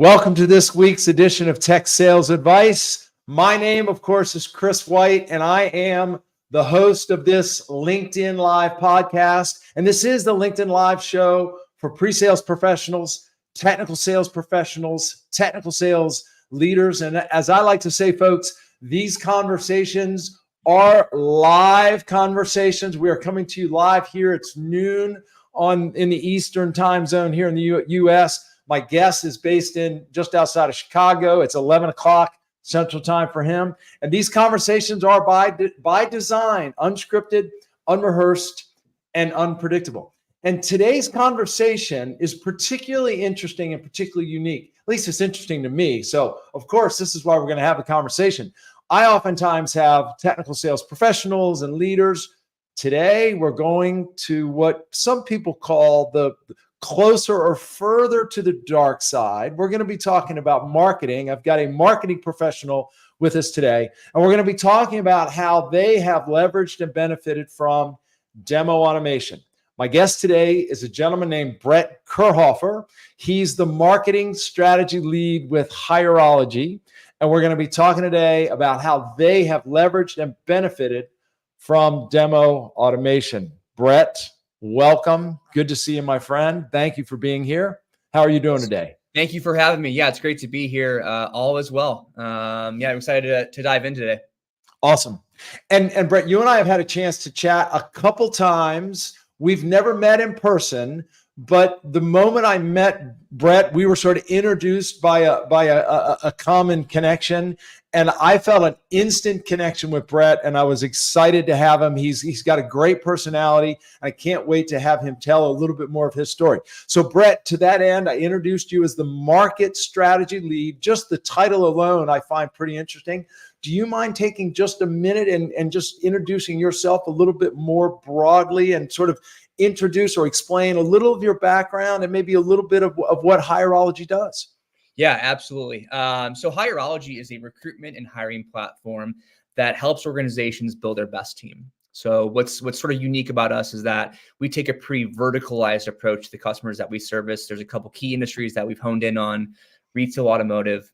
Welcome to this week's edition of Tech Sales Advice. My name, of course, is Chris White, and I am the host of this LinkedIn Live podcast. And this is the LinkedIn Live show for pre-sales professionals, technical sales professionals, technical sales leaders. And as I like to say, folks, these conversations are live conversations. We are coming to you live here. It's noon in the Eastern time zone here in the U.S. My guest is based in just outside of Chicago. It's 11 o'clock Central Time for him. And these conversations are by design, unscripted, unrehearsed, and unpredictable. And today's conversation is particularly interesting and particularly unique. At least it's interesting to me. So, of course, this is why we're going to have a conversation. I oftentimes have technical sales professionals and leaders. Today, we're going to what some people call the closer or further to the dark side. We're going to be talking about marketing. I've got a marketing professional with us today, and we're going to be talking about how they have leveraged and benefited from demo automation. My guest today is a gentleman named Brett Kirhofer. He's the marketing strategy lead with Hierology, and we're going to be talking today about how they have leveraged and benefited from demo automation. Brett, welcome. Good to see you, my friend. Thank you for being here. How are you doing today? Thank you for having me. Yeah, it's great to be here. All is well. I'm excited to dive in today. Awesome. And Brett, you and I have had a chance to chat a couple times. We've never met in person, but the moment I met Brett, we were sort of introduced by a common connection. And I felt an instant connection with Brett, and I was excited to have him. He's got a great personality. I can't wait to have him tell a little bit more of his story. So Brett, to that end, I introduced you as the market strategy lead. Just the title alone, I find pretty interesting. Do you mind taking just a minute and just introducing yourself a little bit more broadly and sort of introduce or explain a little of your background and maybe a little bit of what Hierology does? Yeah, absolutely. So Hierology is a recruitment and hiring platform that helps organizations build their best team. So what's sort of unique about us is that we take a pretty verticalized approach to the customers that we service. There's a couple key industries that we've honed in on: retail, automotive,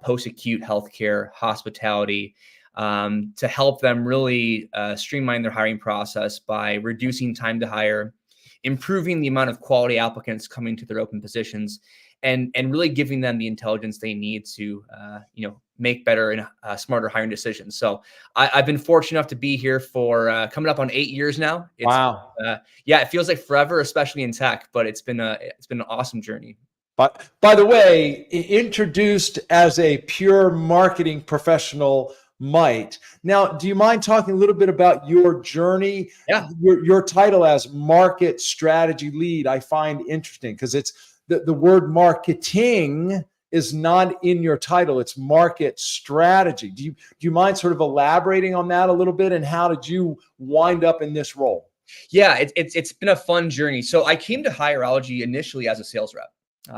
post-acute healthcare, hospitality, to help them really streamline their hiring process by reducing time to hire, improving the amount of quality applicants coming to their open positions, and really giving them the intelligence they need to make better and smarter hiring decisions. So I've been fortunate enough to be here for coming up on 8 years now. Wow. It feels like forever, especially in tech, but it's been an awesome journey. But by the way, introduced as a pure marketing professional might. Now, do you mind talking a little bit about your journey? Yeah. Your title as market strategy lead, I find interesting because it's the word marketing is not in your title. It's market strategy. Do you mind sort of elaborating on that a little bit, and how did you wind up in this role? Yeah, it's been a fun journey. So I came to Hierology initially as a sales rep.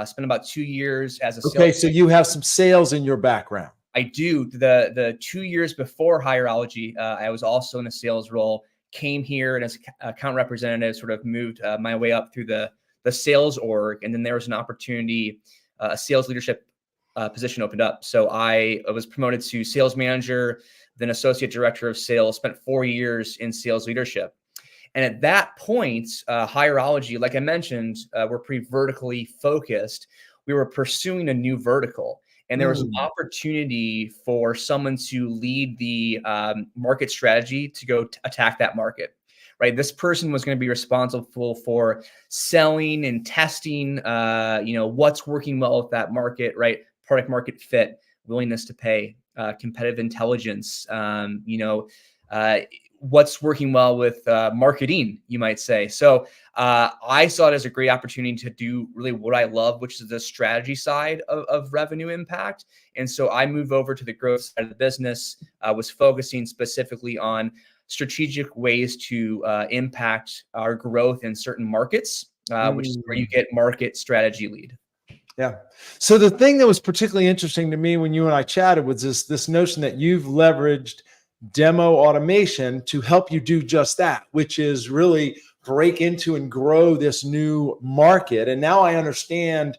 Spent about 2 years as a sales rep. So you have some sales in your background. I do. The 2 years before Hierology, I was also in a sales role, came here and as account representative, sort of moved my way up through the sales org. And then there was an opportunity, a sales leadership position opened up. So I was promoted to sales manager, then associate director of sales, spent 4 years in sales leadership. And at that point, Hierology, like I mentioned, we're pretty vertically focused. We were pursuing a new vertical. And there was an opportunity for someone to lead the market strategy to go attack that market, right? This person was going to be responsible for selling and testing, what's working well with that market, right? Product market fit, willingness to pay, competitive intelligence, what's working well with marketing, you might say. So I saw it as a great opportunity to do really what I love, which is the strategy side of revenue impact. And so I moved over to the growth side of the business, was focusing specifically on strategic ways to impact our growth in certain markets, which is where you get market strategy lead. Yeah. So the thing that was particularly interesting to me when you and I chatted was this notion that you've leveraged demo automation to help you do just that, which is really break into and grow this new market. And now I understand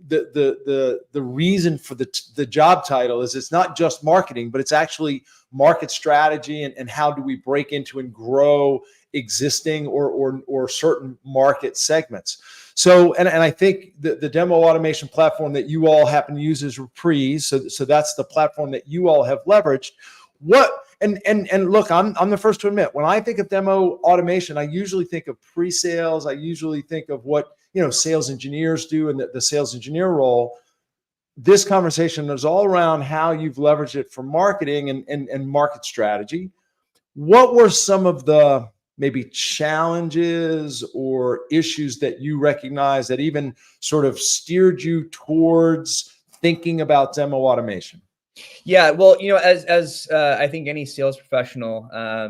the reason for the job title is it's not just marketing, but it's actually market strategy and how do we break into and grow existing or certain market segments. So, and I think the demo automation platform that you all happen to use is Reprise. So that's the platform that you all have leveraged. And look, I'm the first to admit, when I think of demo automation, I usually think of pre-sales. I usually think of what, sales engineers do and the sales engineer role. This conversation is all around how you've leveraged it for marketing and market strategy. What were some of the maybe challenges or issues that you recognize that even sort of steered you towards thinking about demo automation? Yeah, well, as I think any sales professional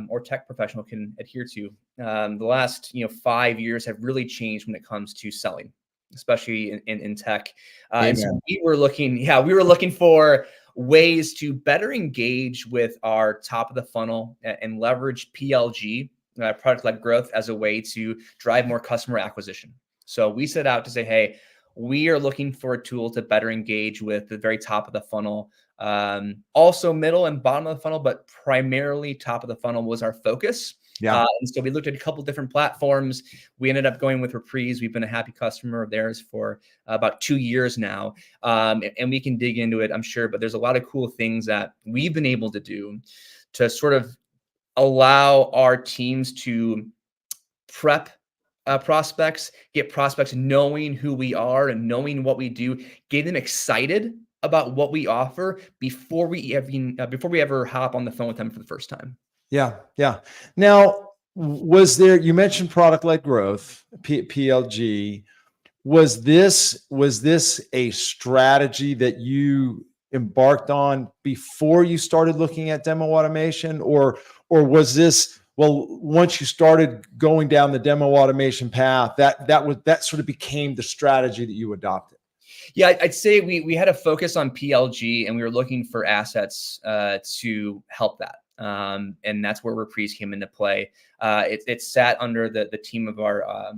or tech professional can adhere to, the last 5 years have really changed when it comes to selling, especially in tech. And so we were looking for ways to better engage with our top of the funnel and leverage PLG, product-led growth, as a way to drive more customer acquisition. So we set out to say, hey, we are looking for a tool to better engage with the very top of the funnel. Also middle and bottom of the funnel, but primarily top of the funnel was our focus. Yeah. And so we looked at a couple different platforms. We ended up going with Reprise. We've been a happy customer of theirs for about 2 years now. And we can dig into it, I'm sure, but there's a lot of cool things that we've been able to do to sort of allow our teams to prep prospects, get prospects knowing who we are and knowing what we do, get them excited about what we offer before we ever hop on the phone with them for the first time. Yeah. Now, you mentioned product-led growth, PLG. Was this a strategy that you embarked on before you started looking at demo automation, or was this, well, once you started going down the demo automation path, that sort of became the strategy that you adopted? Yeah, I'd say we had a focus on PLG, and we were looking for assets to help that. And that's where Reprise came into play. It sat under the team of our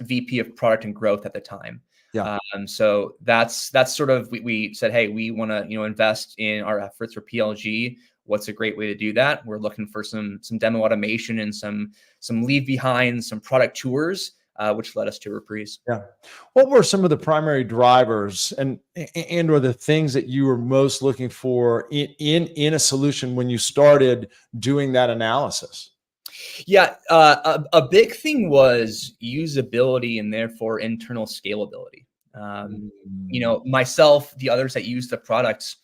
VP of product and growth at the time. Yeah. So that's sort of, we said, hey, we want to invest in our efforts for PLG. What's a great way to do that? We're looking for some demo automation and some leave behind, some product tours, which led us to Reprise. Yeah. What were some of the primary drivers and or the things that you were most looking for in a solution when you started doing that analysis? Yeah, a big thing was usability and therefore internal scalability. Myself, the others that use the products,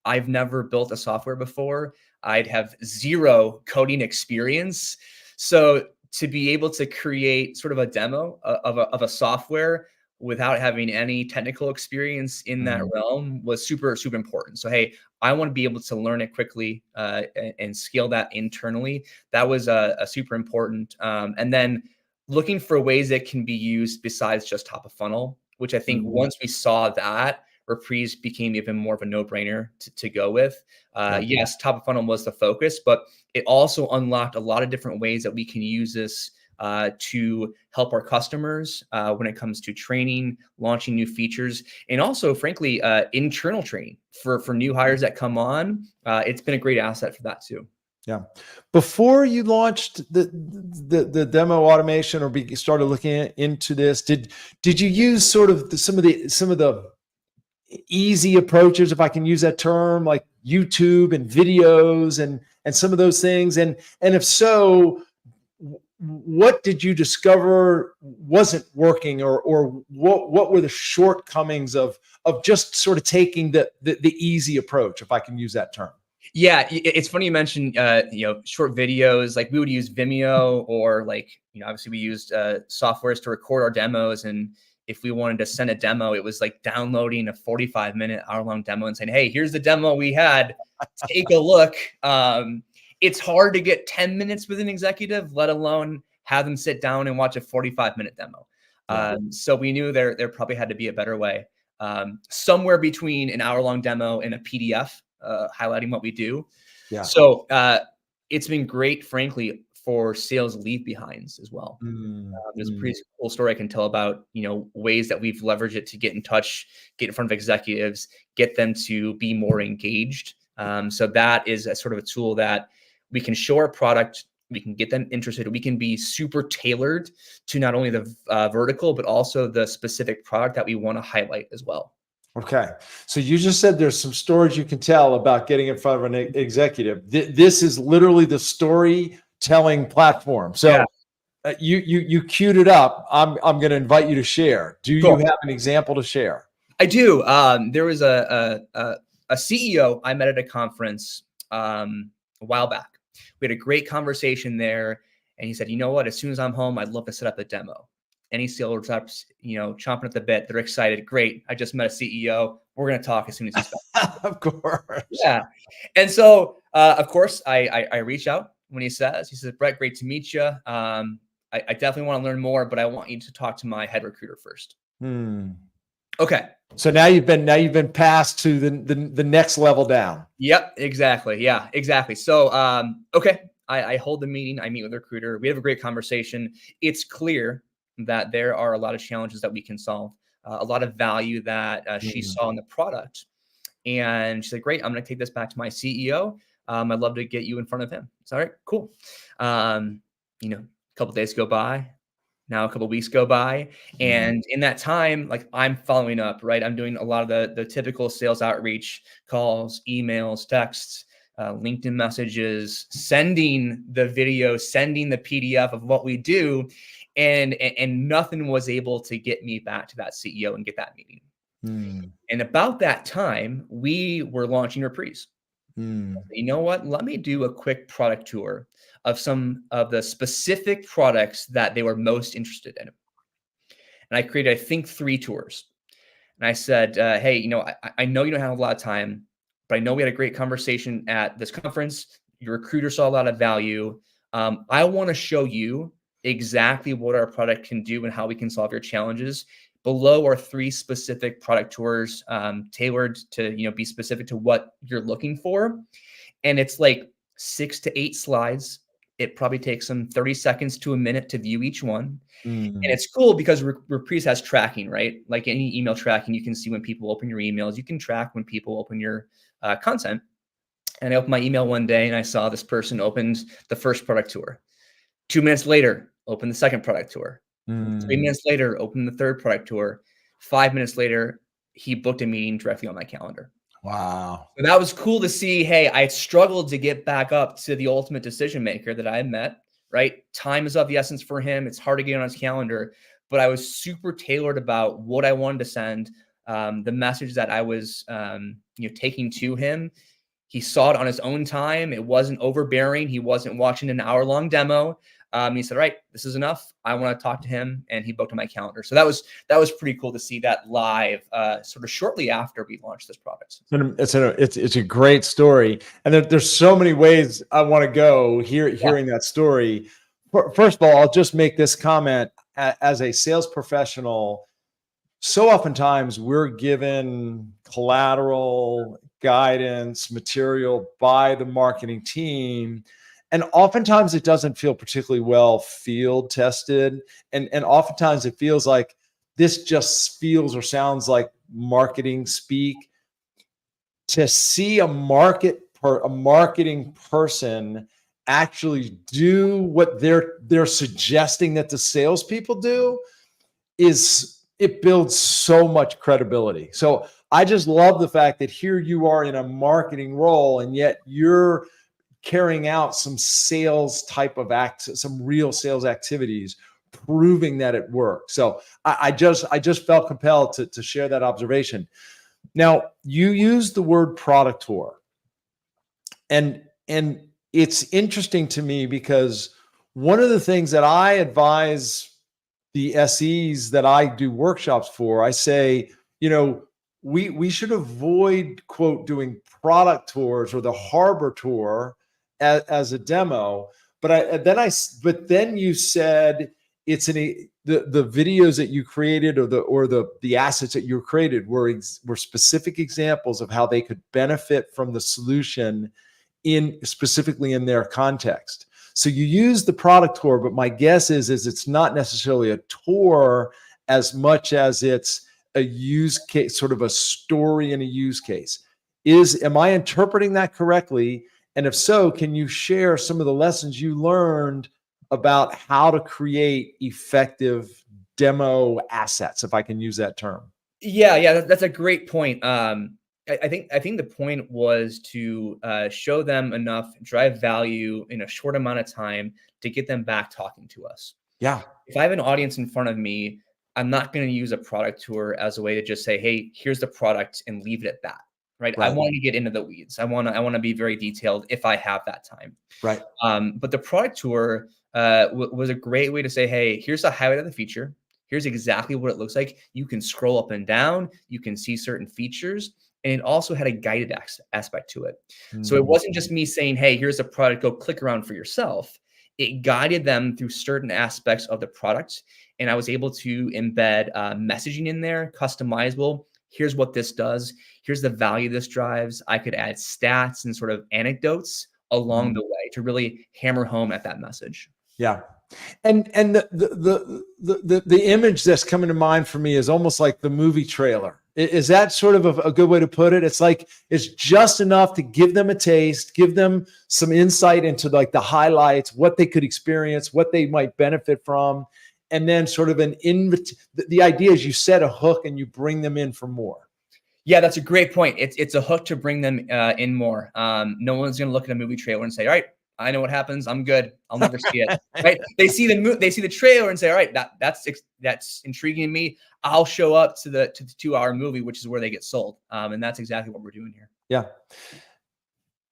I've never built a software before. I'd have zero coding experience. So to be able to create sort of a demo of a software without having any technical experience in that realm was super, super important. So, hey, I want to be able to learn it quickly and scale that internally. That was a super important. And then looking for ways that can be used besides just top of funnel, which I think once we saw that, Reprise became even more of a no-brainer to go with. Yes, top of funnel was the focus, but it also unlocked a lot of different ways that we can use this to help our customers when it comes to training, launching new features, and also, frankly, internal training for new hires that come on. It's been a great asset for that too. Yeah. Before you launched the demo automation or started looking into this, did you use sort of some of the easy approaches, if I can use that term, like YouTube and videos and some of those things? And if so, what did you discover wasn't working, or what were the shortcomings of just sort of taking the easy approach, if I can use that term? Yeah, it's funny you mentioned short videos. Like we would use Vimeo, or obviously we used softwares to record our demos, and if we wanted to send a demo, it was like downloading a 45-minute, hour-long demo and saying, hey, here's the demo we had, take a look. It's hard to get 10 minutes with an executive, let alone have them sit down and watch a 45-minute demo. So we knew there probably had to be a better way, somewhere between an hour-long demo and a PDF highlighting what we do. Yeah. So it's been great, frankly, for sales leave behinds as well. There's a Mm. pretty cool story I can tell about, ways that we've leveraged it to get in touch, get in front of executives, get them to be more engaged. So that is a sort of a tool that we can show our product, we can get them interested, we can be super tailored to not only the vertical, but also the specific product that we want to highlight as well. Okay. So you just said there's some stories you can tell about getting in front of an executive. This is literally the storytelling platform. So Yeah. You queued it up. I'm going to invite you to share. Do you Cool. have an example to share? I do. There was a CEO I met at a conference a while back. We had a great conversation there, and he said, "You know what? As soon as I'm home, I'd love to set up a demo." Any sales reps, chomping at the bit. They're excited. Great. I just met a CEO. We're going to talk as soon as he's back. Of course. Yeah. And so, of course, I reach out when he says, "Brett, great to meet you. I definitely want to learn more, but I want you to talk to my head recruiter first." Okay. So now you've been passed to the next level down. Yep, exactly. Yeah, exactly. So, okay, I hold the meeting. I meet with the recruiter. We have a great conversation. It's clear that there are a lot of challenges that we can solve, a lot of value that she saw in the product. And she said, "Great, I'm going to take this back to my CEO. I'd love to get you in front of him." It's all right, cool. A couple days go by. Now a couple of weeks go by, and in that time, like, I'm following up, right? I'm doing a lot of the typical sales outreach, calls, emails, texts, LinkedIn messages, sending the video, sending the PDF of what we do, and nothing was able to get me back to that CEO and get that meeting. And about that time, we were launching Reprise. You know what? Let me do a quick product tour of some of the specific products that they were most interested in. And I created, I think, 3 tours. And I said, "Hey, I know you don't have a lot of time, but I know we had a great conversation at this conference. Your recruiter saw a lot of value. I want to show you exactly what our product can do and how we can solve your challenges. Below are 3 specific product tours, tailored to be specific to what you're looking for. And it's like 6 to 8 slides. It probably takes them 30 seconds to a minute to view each one. And it's cool because Reprise has tracking, right? Like any email tracking, you can see when people open your emails. You can track when people open your content. And I opened my email one day and I saw this person opened the first product tour. 2 minutes later, opened the second product tour. 3 minutes later, opened the third product tour. 5 minutes later, he booked a meeting directly on my calendar. Wow. So that was cool to see. Hey, I struggled to get back up to the ultimate decision maker that I had met, right? Time is of the essence for him. It's hard to get on his calendar, but I was super tailored about what I wanted to send, the message that I was, taking to him. He saw it on his own time. It wasn't overbearing. He wasn't watching an hour-long demo. He said, "All right, this is enough. I want to talk to him," and he booked on my calendar. So that was pretty cool to see that live, sort of shortly after we launched this product. It's a great story, and there's so many ways I want to go hearing that story. First of all, I'll just make this comment as a sales professional. So oftentimes we're given collateral, guidance, material by the marketing team. And oftentimes it doesn't feel particularly well field tested. And oftentimes it feels like this just feels or sounds like marketing speak. To see a marketing person actually do what they're suggesting that the salespeople do it builds so much credibility. So I just love the fact that here you are in a marketing role, and yet you're carrying out some sales type of some real sales activities, proving that it works. So I just felt compelled to share that observation. Now, you used the word product tour, and it's interesting to me because one of the things that I advise the SEs that I do workshops for, I say, we should avoid, quote, doing product tours or the harbor tour as a demo. But then you said it's the videos that you created or the assets that you created were specific examples of how they could benefit from the solution specifically in their context. So you use the product tour, but my guess is it's not necessarily a tour as much as it's a use case, sort of a story and a use case. Am I interpreting that correctly? And if so, can you share some of the lessons you learned about how to create effective demo assets, if I can use that term? Yeah, that's a great point. I think the point was to show them enough, drive value in a short amount of time to get them back talking to us. Yeah. If I have an audience in front of me, I'm not going to use a product tour as a way to just say, "Hey, here's the product," and leave it at that. Right? I Right. want to get into the weeds. I want to be very detailed if I have that time. Right. But the product tour was a great way to say, "Hey, here's a highlight of the feature. Here's exactly what it looks like. You can scroll up and down. You can see certain features." And it also had a guided aspect to it. So it wasn't just me saying, "Hey, here's a product. Go click around for yourself." It guided them through certain aspects of the product. And I was able to embed messaging in there, customizable. Here's what this does. Here's the value this drives. I could add stats and sort of anecdotes along the way to really hammer home at that message. Yeah. And the image that's coming to mind for me is almost like the movie trailer. Is that sort of a good way to put it? It's like it's just enough to give them a taste, give them some insight into like the highlights, what they could experience, what they might benefit from, and then sort of the idea is you set a hook and you bring them in for more. Yeah, that's a great point. It's a hook to bring them in more. No one's going to look at a movie trailer and say, "All right, I know what happens. I'm good. I'll never see it." Right? They see the trailer and say, "All right, that's intriguing to me. I'll show up to the 2-hour movie," which is where they get sold. And that's exactly what we're doing here. Yeah.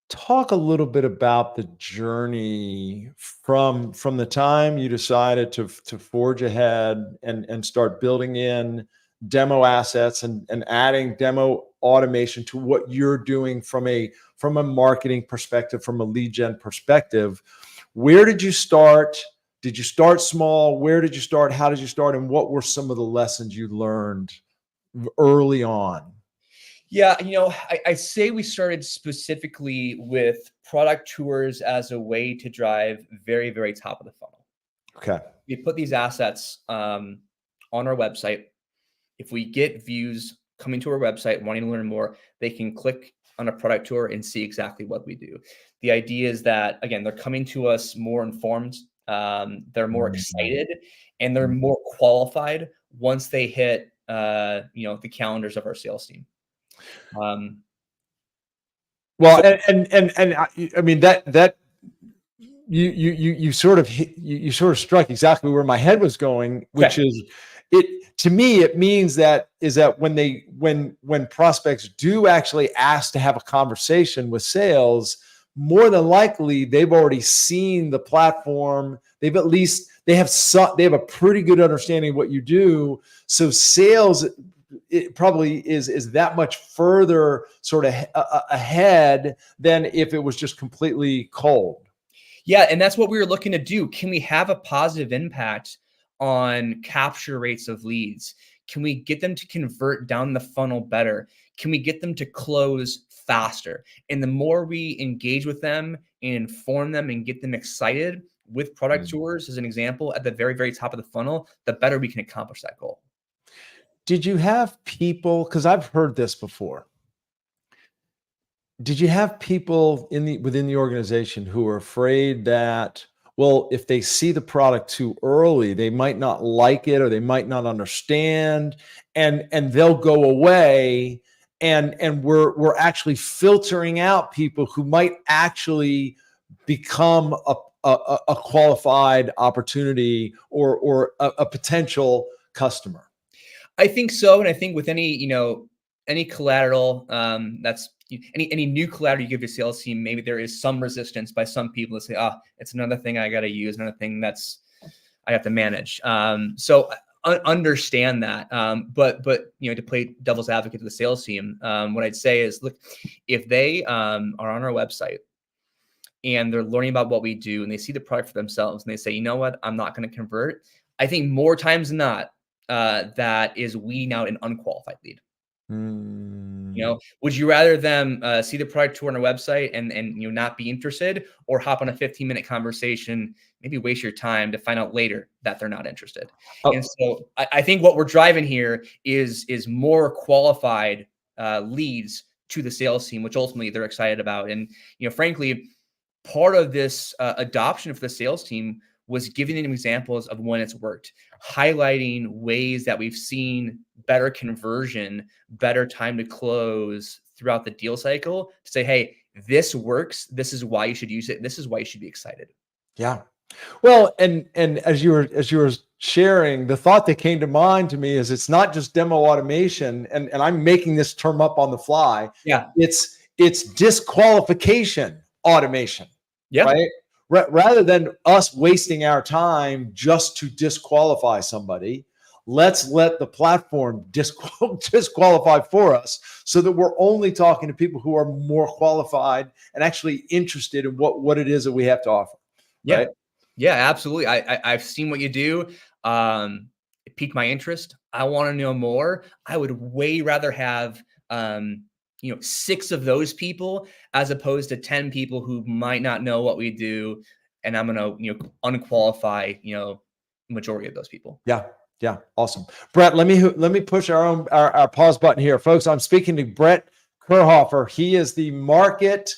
Talk a little bit about the journey from the time you decided to forge ahead and start building in demo assets and adding demo automation to what you're doing from a marketing perspective, from a lead gen perspective. Where did you start? Did you start small? Where did you start? How did you start? And what were some of the lessons you learned early on? Yeah, I say we started specifically with product tours as a way to drive very, very top of the funnel. Okay. We put these assets on our website. If we get views coming to our website wanting to learn more, they can click on a product tour and see exactly what we do. The idea is that, again, they're coming to us more informed, they're more excited, and they're more qualified once they hit the calendars of our sales team. Well, I mean that you sort of struck exactly where my head was going, which is to me, it means that when prospects do actually ask to have a conversation with sales, more than likely they've already seen the platform. They have a pretty good understanding of what you do. So sales, it probably is that much further sort of ahead than if it was just completely cold. Yeah, and that's what we were looking to do. Can we have a positive impact on capture rates of leads? Can we get them to convert down the funnel better? Can we get them to close faster? And the more we engage with them and inform them and get them excited with product tours, as an example, at the very, very top of the funnel, the better we can accomplish that goal. Did you have people, because I've heard this before, did you have people within the organization who were afraid that, well, if they see the product too early, they might not like it or they might not understand, and they'll go away, and we're actually filtering out people who might actually become a qualified opportunity or a potential customer? I think so, and I think with any collateral, that's any new collateral you give your sales team, maybe there is some resistance by some people to say, it's another thing I got to use, another thing I have to manage. So understand that, but to play devil's advocate to the sales team, what I'd say is, look, if they are on our website and they're learning about what we do and they see the product for themselves and they say, "You know what, I'm not going to convert," I think more times than not, that is weeding out an unqualified lead. You know, would you rather them see the product tour on our website and not be interested, or hop on a 15-minute conversation, maybe waste your time to find out later that they're not interested? And so I think what we're driving here is more qualified leads to the sales team, which ultimately they're excited about. And frankly, part of this adoption for the sales team was giving them examples of when it's worked, highlighting ways that we've seen better conversion, better time to close throughout the deal cycle, to say, hey, this works. This is why you should use it. This is why you should be excited. Yeah. Well, and as you were sharing, the thought that came to mind to me is it's not just demo automation, and I'm making this term up on the fly. Yeah. It's disqualification automation. Yeah. Right. Rather than us wasting our time just to disqualify somebody, let's let the platform disqualify for us, so that we're only talking to people who are more qualified and actually interested in what it is that we have to offer. Yeah. Right? Yeah, absolutely. I've seen what you do. It piqued my interest. I want to know more. I would way rather have 6 of those people as opposed to 10 people who might not know what we do, and I'm gonna unqualify majority of those people. Yeah, awesome. Brett, let me push our pause button here, folks. I'm speaking to Brett Kirhofer. He is the market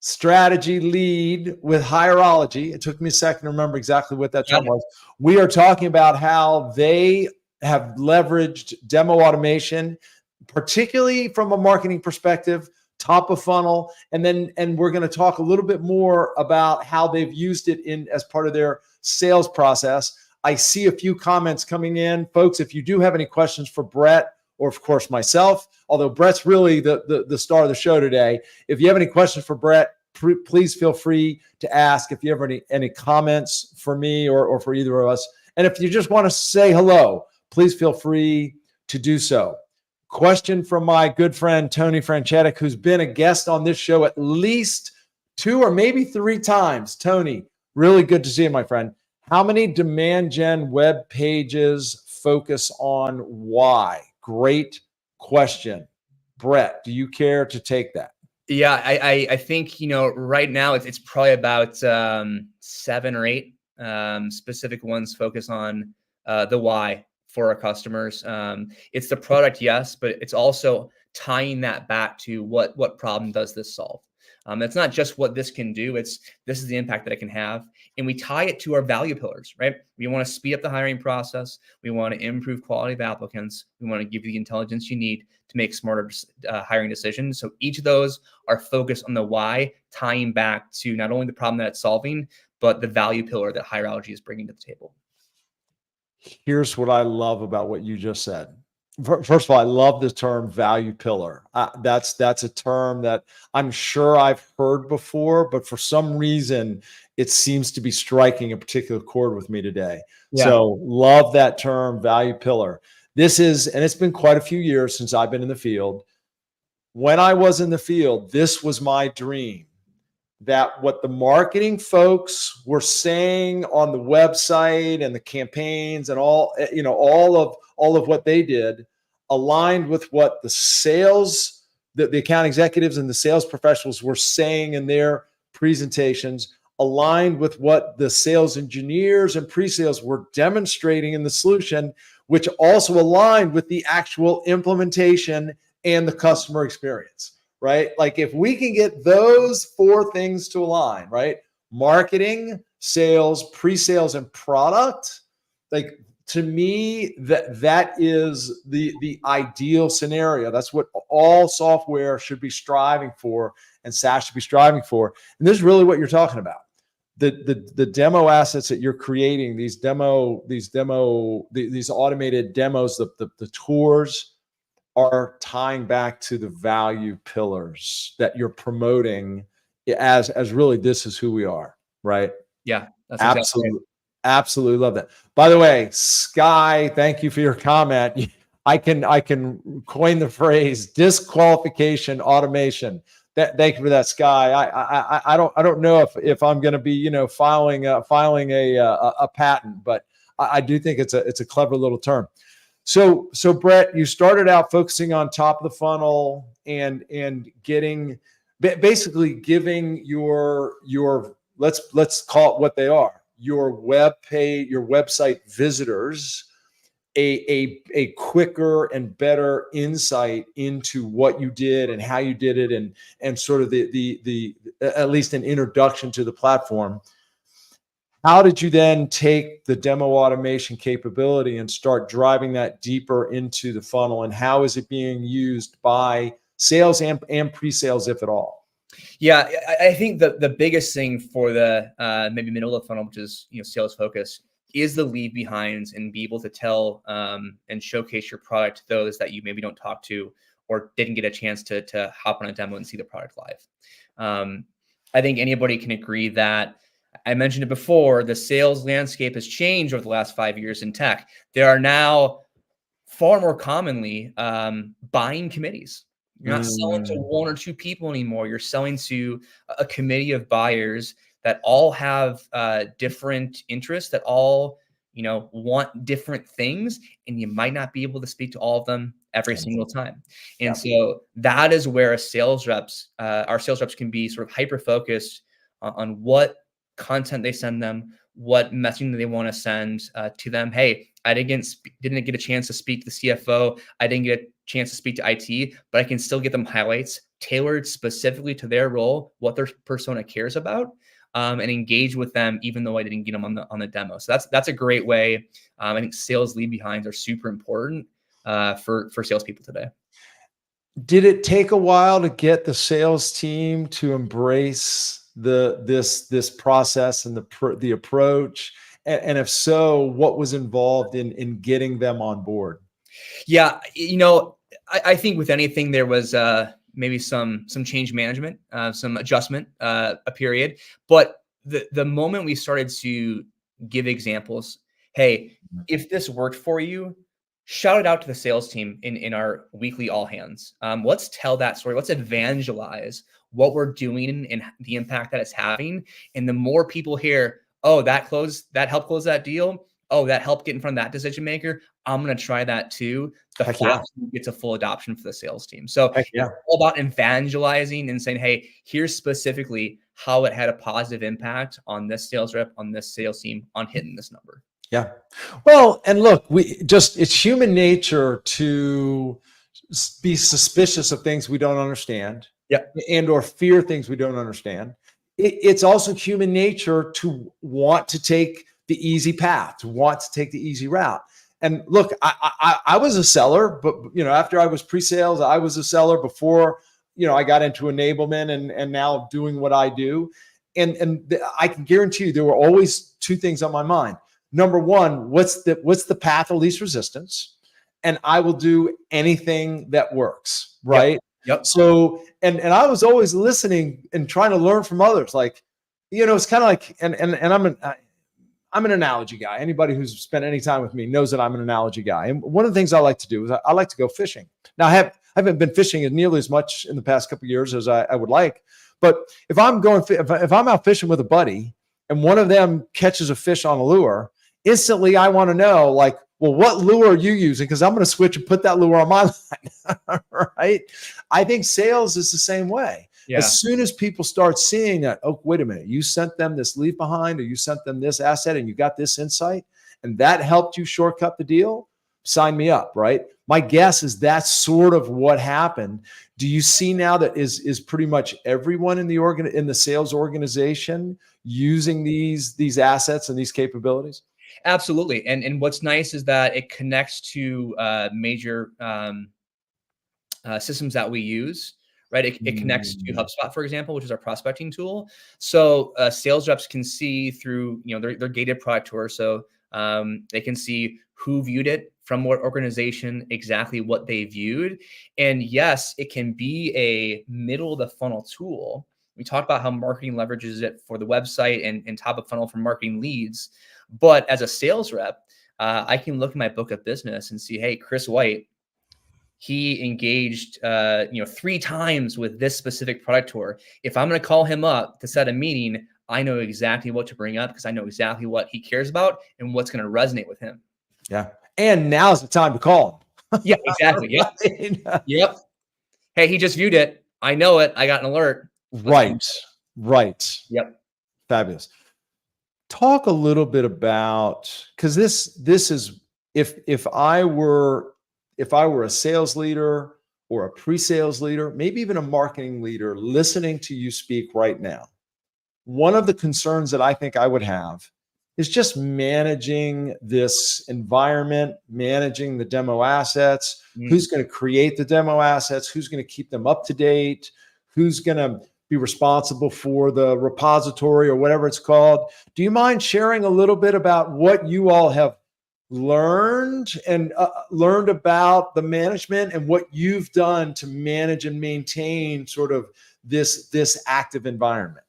strategy lead with Hierology. It took me a second to remember exactly what that term was. We are talking about how they have leveraged demo automation, particularly from a marketing perspective, top of funnel, and we're going to talk a little bit more about how they've used it as part of their sales process. I see a few comments coming in, folks. If you do have any questions for Brett, or of course myself, although Brett's really the star of the show today, if you have any questions for Brett, please feel free to ask. If you have any comments for me or for either of us, and if you just want to say hello, please feel free to do so. Question from my good friend, Tony Franchetic, who's been a guest on this show at least 2 or maybe 3 times. Tony, really good to see you, my friend. How many demand gen web pages focus on why? Great question. Brett, do you care to take that? Yeah, I think, right now it's probably about 7 or 8 specific ones focus on the why for our customers. It's the product, yes, but it's also tying that back to what problem does this solve. It's not just what this can do. This is the impact that it can have. And we tie it to our value pillars, right? We want to speed up the hiring process. We want to improve quality of applicants. We want to give you the intelligence you need to make smarter hiring decisions. So each of those are focused on the why, tying back to not only the problem that it's solving, but the value pillar that Hierology is bringing to the table. Here's what I love about what you just said. First of all, I love the term value pillar. That's a term that I'm sure I've heard before, but for some reason, it seems to be striking a particular chord with me today. Yeah. So love that term, value pillar. And it's been quite a few years since I've been in the field. When I was in the field, this was my dream, that what the marketing folks were saying on the website and the campaigns and all of what they did aligned with what the sales, the account executives and the sales professionals were saying in their presentations, aligned with what the sales engineers and pre-sales were demonstrating in the solution, which also aligned with the actual implementation and the customer experience. Right? Like if we can get those 4 things to align, right? Marketing, sales, pre-sales, and product, like to me, that is the ideal scenario. That's what all software should be striving for, and SaaS should be striving for. And this is really what you're talking about. The demo assets that you're creating, these automated demos, the tours, are tying back to the value pillars that you're promoting as really this is who we are, right? Yeah, that's absolutely. Right. Absolutely love that. By the way, Sky, thank you for your comment. I can coin the phrase disqualification automation. Thank you for that, Sky. I don't know if I'm going to be filing a patent, but I do think it's a clever little term. So Brett, you started out focusing on top of the funnel and getting basically giving your let's call it what they are, your website visitors a quicker and better insight into what you did and how you did it, and sort of the at least an introduction to the platform. How did you then take the demo automation capability and start driving that deeper into the funnel? And how is it being used by sales and pre-sales, if at all? Yeah, I think the biggest thing for the maybe middle of the funnel, which is sales focus, is the leave behinds and be able to tell and showcase your product to those that you maybe don't talk to or didn't get a chance to hop on a demo and see the product live. I think anybody can agree that, I mentioned it before, the sales landscape has changed over the last 5 years in tech. There are now far more commonly buying committees. You're not selling to one or two people anymore. You're selling to a committee of buyers that all have different interests, that all want different things, and you might not be able to speak to all of them every single time. And so that is where our sales reps can be sort of hyper focused on what content they send them, what messaging they want to send to them. Hey, I didn't get a chance to speak to the CFO. I didn't get a chance to speak to IT, but I can still get them highlights tailored specifically to their role, what their persona cares about, and engage with them, even though I didn't get them on the demo. So that's a great way. I think sales leave behinds are super important for salespeople today. Did it take a while to get the sales team to embrace this process and the approach? And if so, what was involved in getting them on board? Yeah, I think with anything there was maybe some change management, some adjustment, a period. But the moment we started to give examples, hey, if this worked for you, shout it out to the sales team in our weekly all hands. Let's tell that story. Let's evangelize what we're doing and the impact that it's having. And the more people hear, oh, that helped close that deal. Oh, that helped get in front of that decision maker, I'm going to try that too. The faster we get to full adoption for the sales team. So it's all about evangelizing and saying, hey, here's specifically how it had a positive impact on this sales rep, on this sales team, on hitting this number. Yeah. Well, and look, it's human nature to be suspicious of things we don't understand. And or fear things we don't understand. It's also human nature to want to take the easy path, to want to take the easy route. And look, I was a seller, but after I was pre-sales, I was a seller before I got into enablement and now doing what I do. And I can guarantee you there were always two things on my mind. Number one, what's the path of least resistance? And I will do anything that works, right? Yep. So, and I was always listening and trying to learn from others. Like, it's kind of like, and I'm an analogy guy. Anybody who's spent any time with me knows that I'm an analogy guy. And one of the things I like to do is I like to go fishing. Now, I haven't been fishing nearly as much in the past couple of years as I would like. But if I'm out fishing with a buddy and one of them catches a fish on a lure, instantly I want to know, like, well, what lure are you using? Because I'm going to switch and put that lure on my line, right? I think sales is the same way. Yeah. As soon as people start seeing that, oh, wait a minute, you sent them this leave behind, or you sent them this asset and you got this insight, and that helped you shortcut the deal, sign me up, right? My guess is that's sort of what happened. Do you see now that is pretty much everyone in the sales organization using these assets and these capabilities? Absolutely. And what's nice is that it connects to major systems that we use, right? It connects to HubSpot, for example, which is our prospecting tool. So sales reps can see through, their gated product tour. So they can see who viewed it, from what organization, exactly what they viewed. And yes, it can be a middle of the funnel tool. We talked about how marketing leverages it for the website and top of funnel for marketing leads. But as a sales rep, I can look at my book of business and see, hey, Chris White, he engaged 3 times with this specific product tour. If I'm going to call him up to set a meeting, I know exactly what to bring up because I know exactly what he cares about and what's going to resonate with him. Yeah. And now's the time to call Yeah, exactly. Yep. them. Yep. Hey, he just viewed it. I know it. I got an alert. Right. Right. Yep. Fabulous. Talk a little bit about, because this is, if I were a sales leader or a pre-sales leader, maybe even a marketing leader listening to you speak right now, one of the concerns that I think I would have is just managing this environment, managing the demo assets, who's going to create the demo assets, who's going to keep them up to date, who's going to be responsible for the repository or whatever it's called. Do you mind sharing a little bit about what you all have learned and learned about the management and what you've done to manage and maintain sort of this active environment?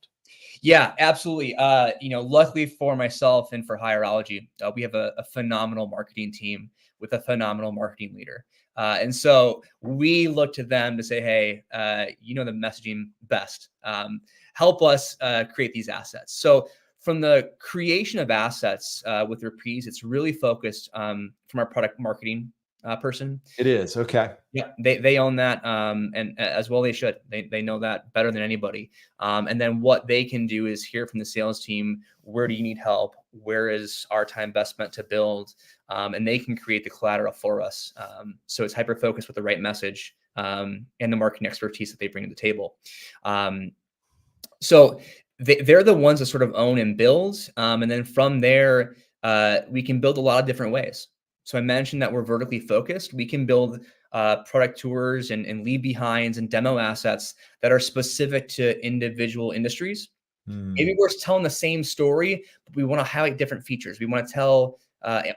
Yeah, absolutely. Luckily for myself and for Hierology, we have a phenomenal marketing team with a phenomenal marketing leader. And so we look to them to say, hey, you know the messaging best. Help us create these assets. So from the creation of assets with Reprise, it's really focused from our product marketing person. It is. Okay. Yeah, they own that, and as well they should. They know that better than anybody. And then what they can do is hear from the sales team, where do you need help? Where is our time best spent to build? And they can create the collateral for us. So it's hyper focused with the right message and the marketing expertise that they bring to the table. So they're the ones that sort of own and build. And then from there, we can build a lot of different ways. So I mentioned that we're vertically focused. We can build product tours and leave behinds and demo assets that are specific to individual industries. Maybe we're telling the same story, but we want to highlight different features. We want to tell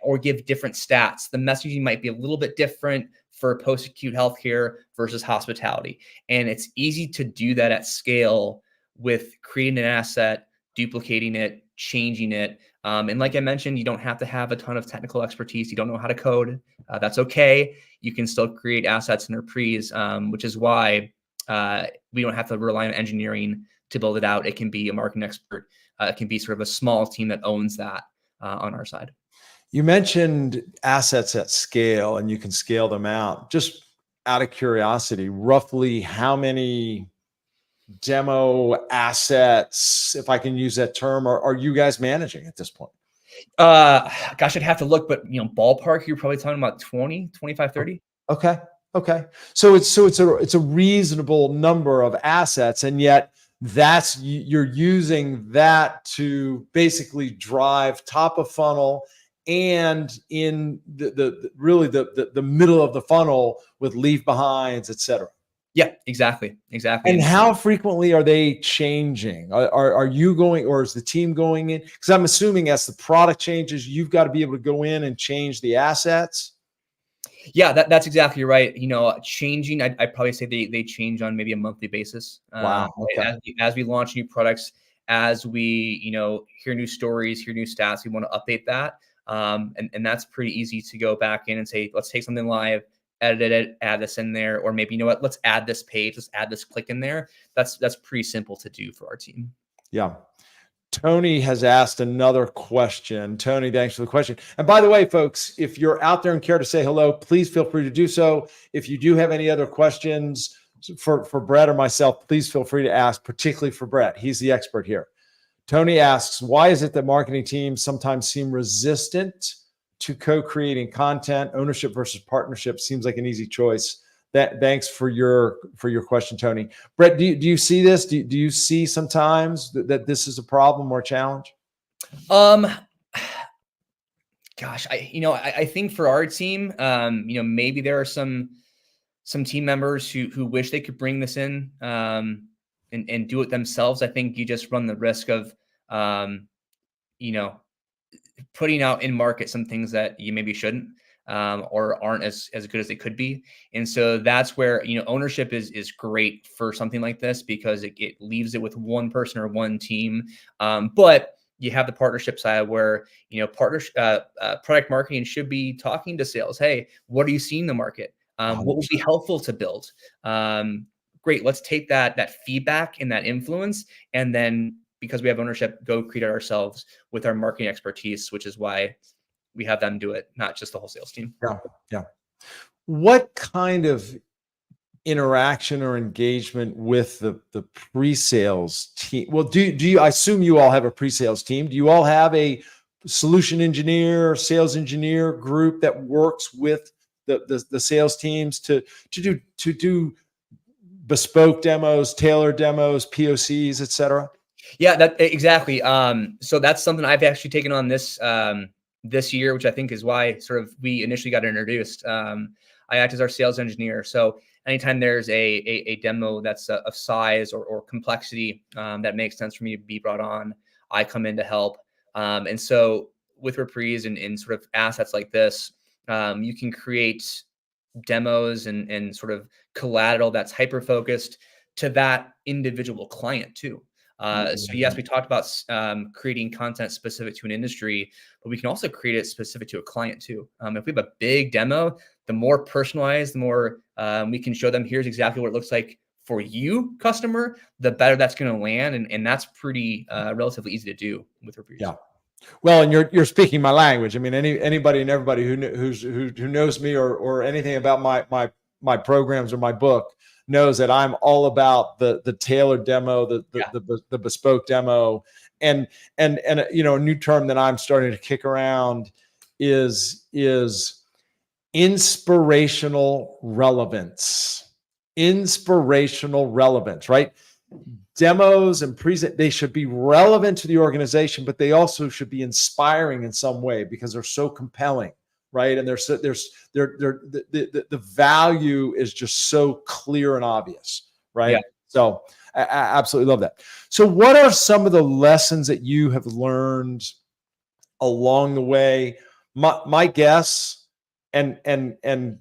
or give different stats. The messaging might be a little bit different for post-acute healthcare versus hospitality. And it's easy to do that at scale with creating an asset, duplicating it, changing it. And like I mentioned, you don't have to have a ton of technical expertise. You don't know how to code. That's okay. You can still create assets in Reprise, which is why we don't have to rely on engineering to build it out. It can be a marketing expert. It can be sort of a small team that owns that on our side. You mentioned assets at scale and you can scale them out. Just out of curiosity, roughly how many demo assets, if I can use that term, are you guys managing at this point? Gosh, I'd have to look, but ballpark, you're probably talking about 20, 25, 30. Okay. Okay. So it's a reasonable number of assets, and yet you're using that to basically drive top of funnel and in the middle of the funnel with leave behinds, et cetera. Yeah, exactly. And how frequently are they changing? Are you going, or is the team going in? Because I'm assuming as the product changes, you've got to be able to go in and change the assets. Yeah, that's exactly right. Changing, I'd probably say they change on maybe a monthly basis. Wow. Okay. As we launch new products, as we hear new stories, hear new stats, we want to update that. And that's pretty easy to go back in and say, let's take something live, edit it, add this in there, or maybe let's add this page, let's add this click in there. That's pretty simple to do for our team. Yeah. Tony has asked another question. Tony, thanks for the question. And by the way, folks, if you're out there and care to say hello, please feel free to do so. If you do have any other questions for Brett or myself, please feel free to ask, particularly for Brett. He's the expert here. Tony asks, why is it that marketing teams sometimes seem resistant to co-creating content? Ownership versus partnership seems like an easy choice. Thanks for your question, Tony. Brett, do you see this? Do you see sometimes that this is a problem or a challenge? Gosh, I think for our team, maybe there are some team members who wish they could bring this in and do it themselves. I think you just run the risk of putting out in market some things that you maybe shouldn't. Or aren't as good as they could be. And so that's where, ownership is great for something like this, because it leaves it with one person or one team. But you have the partnership side where, product marketing should be talking to sales. Hey, what are you seeing in the market? What would be helpful to build? Great. Let's take that feedback and that influence, and then because we have ownership, go create it ourselves with our marketing expertise, which is why we have them do it, not just the whole sales team. Yeah. Yeah. What kind of interaction or engagement with the pre-sales team? Well, do you, I assume you all have a pre-sales team. Do you all have a solution engineer, sales engineer group that works with the sales teams to do bespoke demos, tailored demos, POCs, et cetera? Yeah, that exactly. So that's something I've actually taken on this year, which I think is why sort of we initially got introduced. I act as our sales engineer. So anytime there's a demo that's of size or complexity that makes sense for me to be brought on, I come in to help. And so with Reprise and sort of assets like this, you can create demos and sort of collateral that's hyper focused to that individual client too. So yes, we talked about creating content specific to an industry, but we can also create it specific to a client too. If we have a big demo, the more personalized, the more we can show them, here's exactly what it looks like for you, customer, the better that's going to land. And that's pretty relatively easy to do with Reprise. Yeah. Well, and you're speaking my language. I mean, anybody and everybody who knows me or anything about my programs or my book knows that I'm all about the tailored demo, the bespoke demo, and you know, a new term that I'm starting to kick around is inspirational relevance. Inspirational relevance, right? Demos and they should be relevant to the organization, but they also should be inspiring in some way because they're so compelling, right? And the value is just so clear and obvious, right? Yeah. So I absolutely love that. So what are some of the lessons that you have learned along the way? My guess, and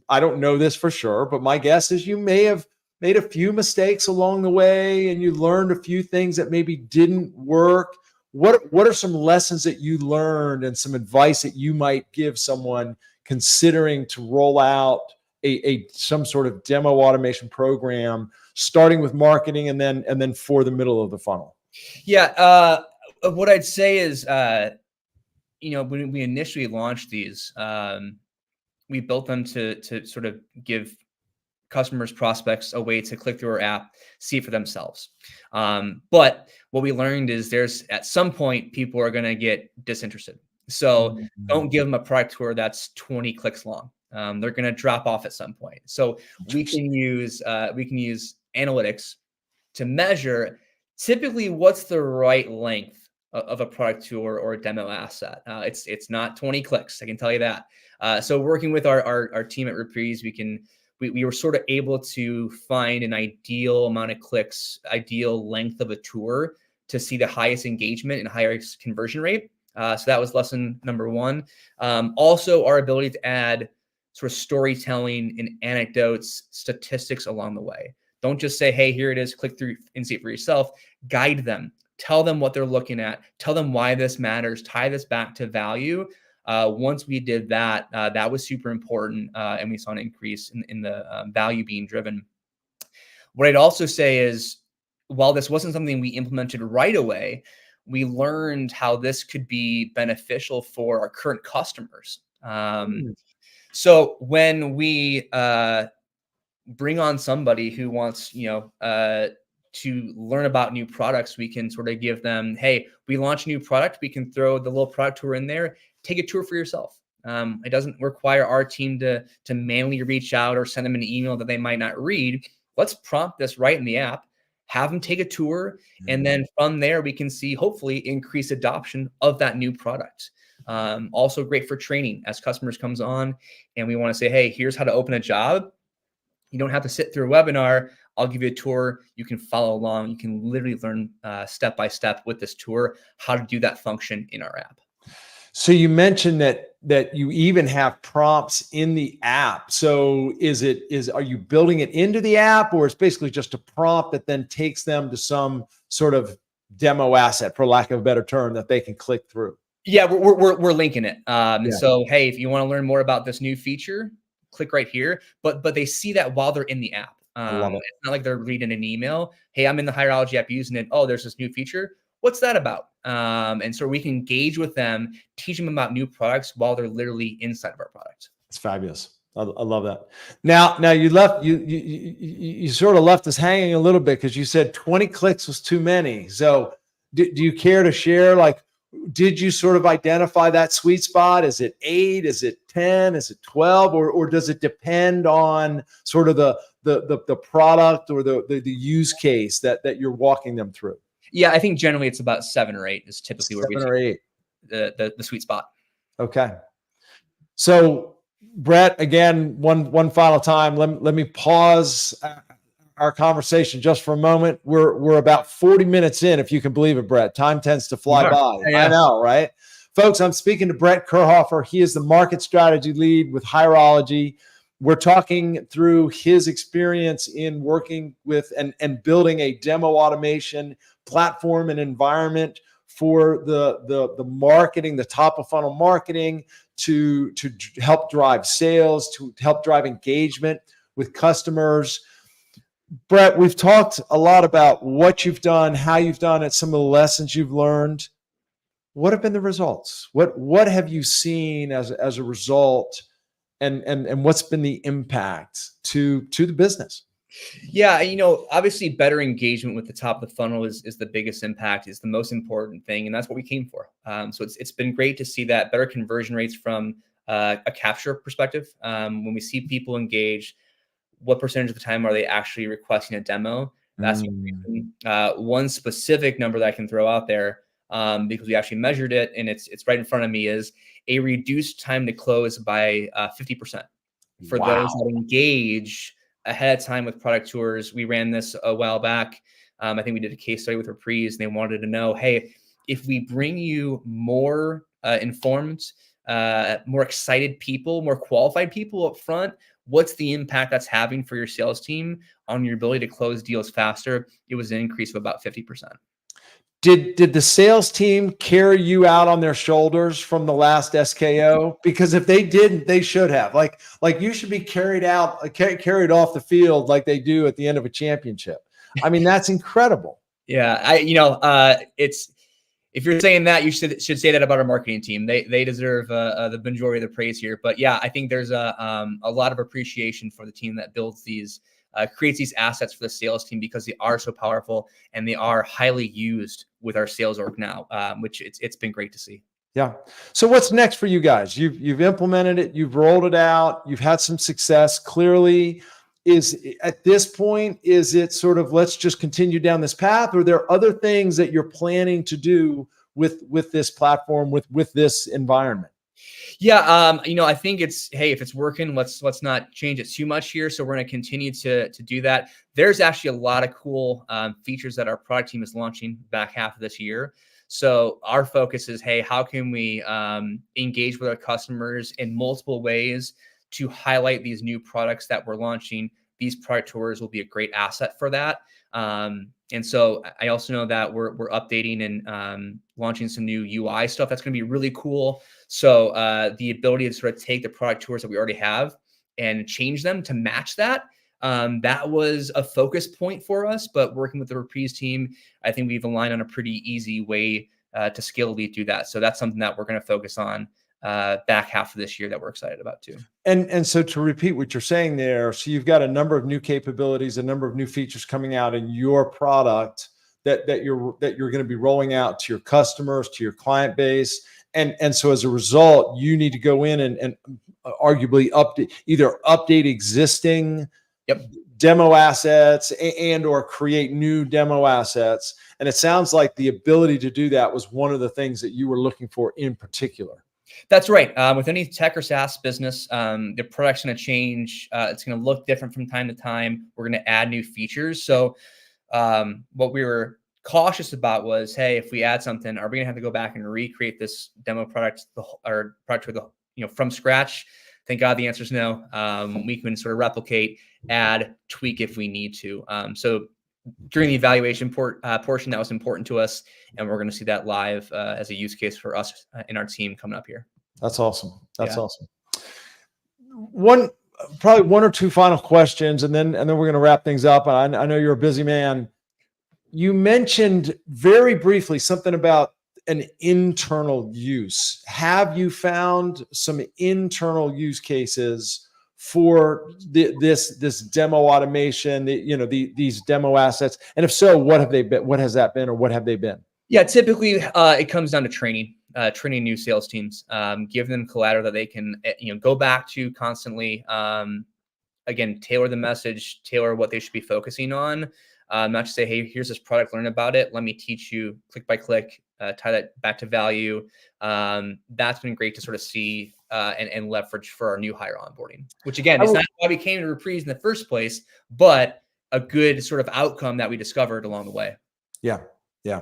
I don't know this for sure, but my guess is you may have made a few mistakes along the way and you learned a few things that maybe didn't work. What are some lessons that you learned and some advice that you might give someone considering to roll out some sort of demo automation program, starting with marketing and then for the middle of the funnel? Yeah. What I'd say is, you know, when we initially launched these, we built them to sort of give customers, prospects a way to click through our app, see it for themselves. But what we learned is there's at some point people are going to get disinterested. So don't give them a product tour that's 20 clicks long. They're going to drop off at some point. So we can use analytics to measure typically what's the right length of a product tour or a demo asset. It's not 20 clicks, I can tell you that. So working with our team at Reprise, we were sort of able to find an ideal amount of clicks, ideal length of a tour to see the highest engagement and highest conversion rate. So that was lesson number one. Also, our ability to add sort of storytelling and anecdotes, statistics along the way. Don't just say, hey, here it is, click through and see it for yourself. Guide them. Tell them what they're looking at. Tell them why this matters. Tie this back to value. Once we did that, that was super important, and we saw an increase in the value being driven. What I'd also say is, while this wasn't something we implemented right away, we learned how this could be beneficial for our current customers. So when we bring on somebody who wants, you know, to learn about new products, we can sort of give them, hey, we launch a new product. We can throw the little product tour in there. Take a tour for yourself. It doesn't require our team to manually reach out or send them an email that they might not read. Let's prompt this right in the app, have them take a tour, and then from there we can see hopefully increase adoption of that new product. Also great for training as customers comes on and we want to say, hey, here's how to open a job. You don't have to sit through a webinar. I'll give you a tour. You can follow along. You can literally learn step by step with this tour how to do that function in our app. So you mentioned that you even have prompts in the app. So are you building it into the app, or it's basically just a prompt that then takes them to some sort of demo asset, for lack of a better term, that they can click through? Yeah, we're linking it. So hey, if you want to learn more about this new feature, click right here. But they see that while they're in the app. I love it. It's not like they're reading an email. Hey, I'm in the Hierology app using it. Oh, there's this new feature. what's that about? And so we can engage with them, teach them about new products while they're literally inside of our product. It's fabulous. I love that. Now you sort of left us hanging a little bit because you said 20 clicks was too many. So do you care to share, like, did you sort of identify that sweet spot? Is it 8? Is it 10? Is it 12? Or does it depend on sort of the product or the use case that you're walking them through? Yeah, I think generally it's about 7 or 8 is typically where 7 or 8. The sweet spot. Okay. So Brett, again, one final time, let me pause our conversation just for a moment. We're about 40 minutes in, if you can believe it, Brett. Time tends to fly by. Yeah. I know, right? Folks, I'm speaking to Brett Kirhofer. He is the market strategy lead with Hierology. We're talking through his experience in working with and building a demo automation platform and environment for the marketing, the top of funnel marketing, to help drive sales, to help drive engagement with customers. Brett, we've talked a lot about what you've done, how you've done it, some of the lessons you've learned. What have been the results? What have you seen as a result, and what's been the impact to the business? Yeah, obviously better engagement with the top of the funnel is the biggest impact, is the most important thing. And that's what we came for. So it's been great to see that better conversion rates from a capture perspective. When we see people engage, what percentage of the time are they actually requesting a demo? That's one specific number that I can throw out there, because we actually measured it and it's right in front of me, is a reduced time to close by 50% for those that engage ahead of time with product tours. We ran this a while back. I think we did a case study with Reprise, and they wanted to know, hey, if we bring you more informed, more excited people, more qualified people up front, what's the impact that's having for your sales team on your ability to close deals faster? It was an increase of about 50%. Did the sales team carry you out on their shoulders from the last SKO? Because if they didn't, they should have. Like you should be carried off the field like they do at the end of a championship. I mean, that's incredible. Yeah, it's, if you're saying that, you should say that about our marketing team. They deserve the majority of the praise here. But yeah, I think there's a lot of appreciation for the team that builds these, creates these assets for the sales team, because they are so powerful and they are highly used with our sales org now, which it's been great to see. Yeah. So what's next for you guys? You've implemented it, you've rolled it out, you've had some success. Clearly, at this point, is it sort of, let's just continue down this path, or are there other things that you're planning to do with this platform, with this environment? Yeah, I think it's, hey, if it's working, let's not change it too much here. So we're going to continue to do that. There's actually a lot of cool features that our product team is launching back half of this year. So our focus is, hey, how can we engage with our customers in multiple ways to highlight these new products that we're launching? These product tours will be a great asset for that. And so I also know that we're updating and launching some new UI stuff that's going to be really cool. So the ability to sort of take the product tours that we already have and change them to match that, that was a focus point for us. But working with the Reprise team, I think we've aligned on a pretty easy way to scalably do that. So that's something that we're going to focus on back half of this year that we're excited about too. And so to repeat what you're saying there, so you've got a number of new capabilities, a number of new features coming out in your product that you're going to be rolling out to your customers, to your client base. And so as a result, you need to go in and arguably update existing demo assets and or create new demo assets. And it sounds like the ability to do that was one of the things that you were looking for in particular. That's right. With any tech or SaaS business, the product's going to change. It's going to look different from time to time. We're going to add new features. So what we were cautious about was, hey, if we add something, are we going to have to go back and recreate this demo product or product from scratch? Thank God the answer is no. We can sort of replicate, add, tweak if we need to. So during the evaluation portion, that was important to us, and we're going to see that live as a use case for us in our team coming up here. That's awesome. That's awesome. Probably one or two final questions, and then we're going to wrap things up. I know you're a busy man. you mentioned very briefly something about an internal use. Have you found some internal use cases for this demo automation, these demo assets? And if so, what have they been? What has that been, or what have they been? Yeah, typically it comes down to training new sales teams, give them collateral that they can, go back to constantly. Again, tailor the message, tailor what they should be focusing on. Not to say, hey, here's this product, learn about it. Let me teach you click by click, tie that back to value. That's been great to sort of see and leverage for our new hire onboarding, which again, is not why we came to Reprise in the first place, but a good sort of outcome that we discovered along the way. Yeah. Yeah.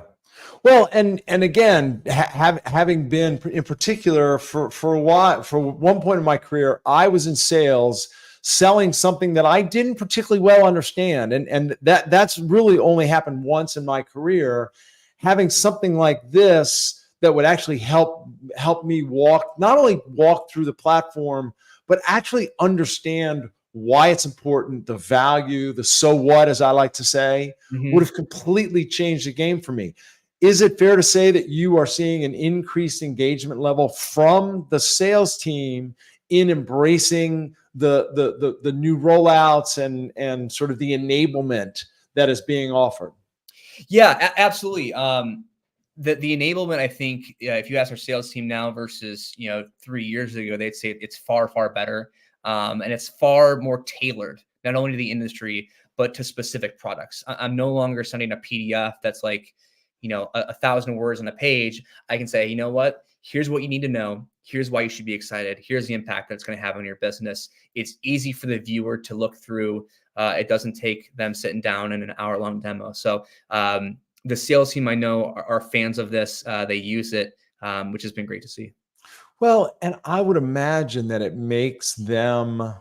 Well, and again, having been in particular for a while, for one point in my career, I was in sales, selling something that I didn't particularly well understand, and that's really only happened once in my career. Having something like this that would actually help me not only walk through the platform, but actually understand why it's important, the value, the so what, as I like to say, would have completely changed the game for me. Is it fair to say that you are seeing an increased engagement level from the sales team in embracing the new rollouts and sort of the enablement that is being offered? Yeah, absolutely. The enablement, I think, if you ask our sales team now versus 3 years ago, they'd say it's far, far better, and it's far more tailored, not only to the industry but to specific products. I'm no longer sending a PDF that's like 1,000 words on a page. I can say, you know what? Here's what you need to know. Here's why you should be excited. Here's the impact that's going to have on your business. It's easy for the viewer to look through. It doesn't take them sitting down in an hour-long demo. So the sales team I know are fans of this. They use it, which has been great to see. Well, and I would imagine that it makes them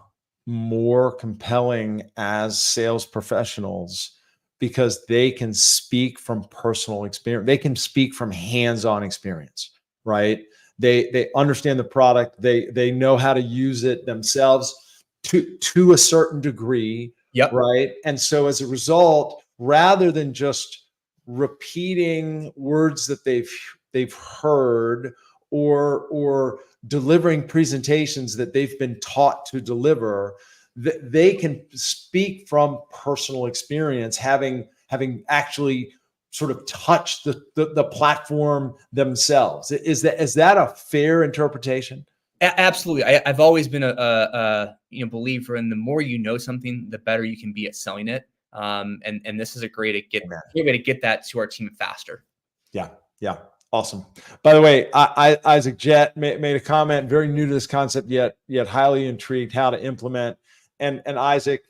more compelling as sales professionals because they can speak from personal experience. They can speak from hands-on experience, right? They understand the product. They know how to use it themselves to a certain degree, Yep. right? And so as a result, rather than just repeating words that they've heard or delivering presentations that they've been taught to deliver, they can speak from personal experience, having actually sort of touched the platform themselves. Is that a fair interpretation? Absolutely. I've always been a believer in the more you know something, the better you can be at selling it. And this is a great way to get that to our team faster. Yeah. Awesome. By the way, Isaac Jett made a comment, very new to this concept, yet highly intrigued how to implement. And Isaac,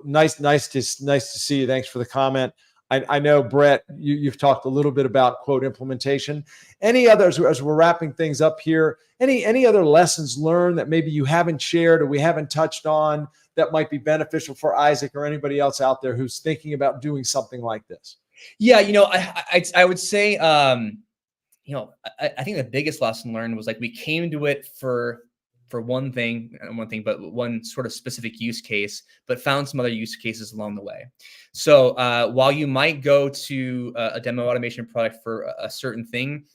nice to see you. Thanks for the comment. I know, Brett, you've talked a little bit about quote implementation. Any others, as we're wrapping things up here, any other lessons learned that maybe you haven't shared or we haven't touched on that might be beneficial for Isaac or anybody else out there who's thinking about doing something like this? Yeah, I would say, I think the biggest lesson learned was like we came to it for one thing, but one sort of specific use case, but found some other use cases along the way. So while you might go to a demo automation product for a certain thing,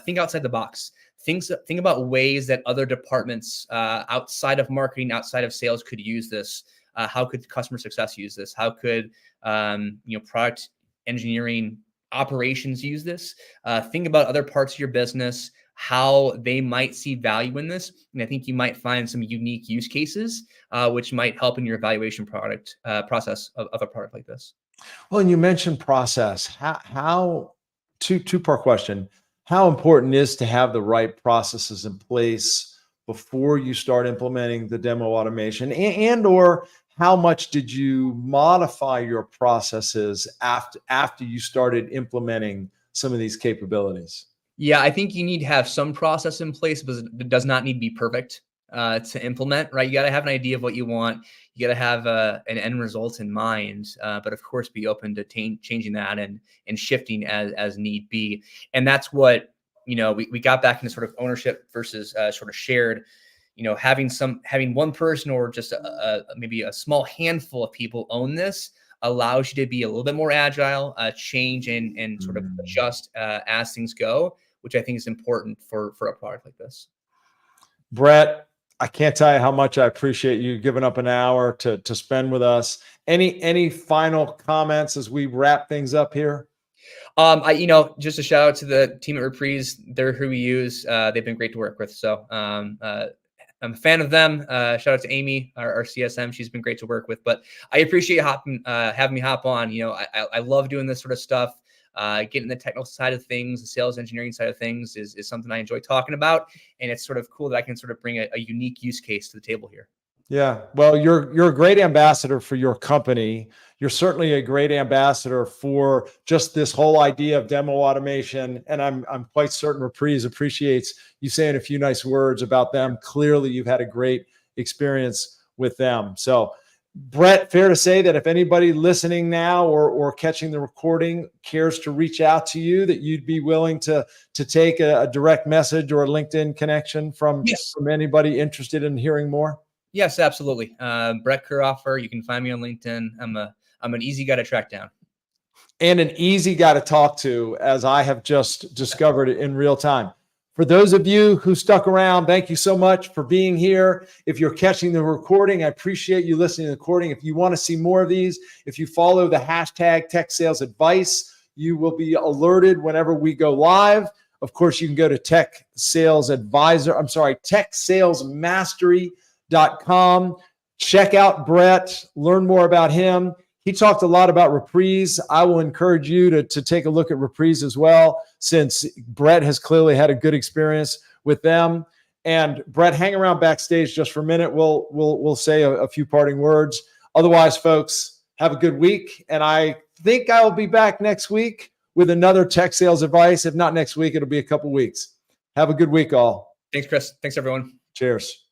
think outside the box. Think about ways that other departments outside of marketing, outside of sales could use this. How could customer success use this? How could product engineering operations use this? Think about other parts of your business, how they might see value in this. And I think you might find some unique use cases, which might help in your evaluation process of a product like this. Well, and you mentioned process. How two-part question. How important is to have the right processes in place before you start implementing the demo automation, and or how much did you modify your processes after you started implementing some of these capabilities? Yeah, I think you need to have some process in place, but it does not need to be perfect to implement, right? You got to have an idea of what you want. You got to have an end result in mind, but of course, be open to changing that and shifting as need be. And that's what, we got back into sort of ownership versus sort of shared. Having one person or just maybe a small handful of people own this allows you to be a little bit more agile, change and sort of adjust as things go, which I think is important for a product like this. Brett, I can't tell you how much I appreciate you giving up an hour to spend with us. Any final comments as we wrap things up here? Just a shout out to the team at Reprise. They're who we use. They've been great to work with. So I'm a fan of them. Shout out to Amy, our CSM. She's been great to work with. But I appreciate having me hop on. I love doing this sort of stuff. Getting the technical side of things, the sales engineering side of things is something I enjoy talking about. And it's sort of cool that I can sort of bring a unique use case to the table here. Yeah. Well, you're a great ambassador for your company. You're certainly a great ambassador for just this whole idea of demo automation. And I'm quite certain Reprise appreciates you saying a few nice words about them. Clearly, you've had a great experience with them. So, Brett, fair to say that if anybody listening now or catching the recording cares to reach out to you, that you'd be willing to take a direct message or a LinkedIn connection from anybody interested in hearing more? Yes, absolutely. Brett Kirhofer. You can find me on LinkedIn. I'm an easy guy to track down. And an easy guy to talk to, as I have just discovered in real time. For those of you who stuck around, thank you so much for being here. If you're catching the recording, I appreciate you listening to the recording. If you want to see more of these, if you follow the hashtag Tech Sales Advice, you will be alerted whenever we go live. Of course, you can go to techsalesmastery.com. Check out Brett, learn more about him. He talked a lot about Reprise. I will encourage you to take a look at Reprise as well, since Brett has clearly had a good experience with them. And Brett, hang around backstage just for a minute. We'll say a few parting words. Otherwise, folks, have a good week. And I think I will be back next week with another Tech Sales Advice. If not next week, it'll be a couple weeks. Have a good week, all. Thanks, Chris. Thanks, everyone. Cheers.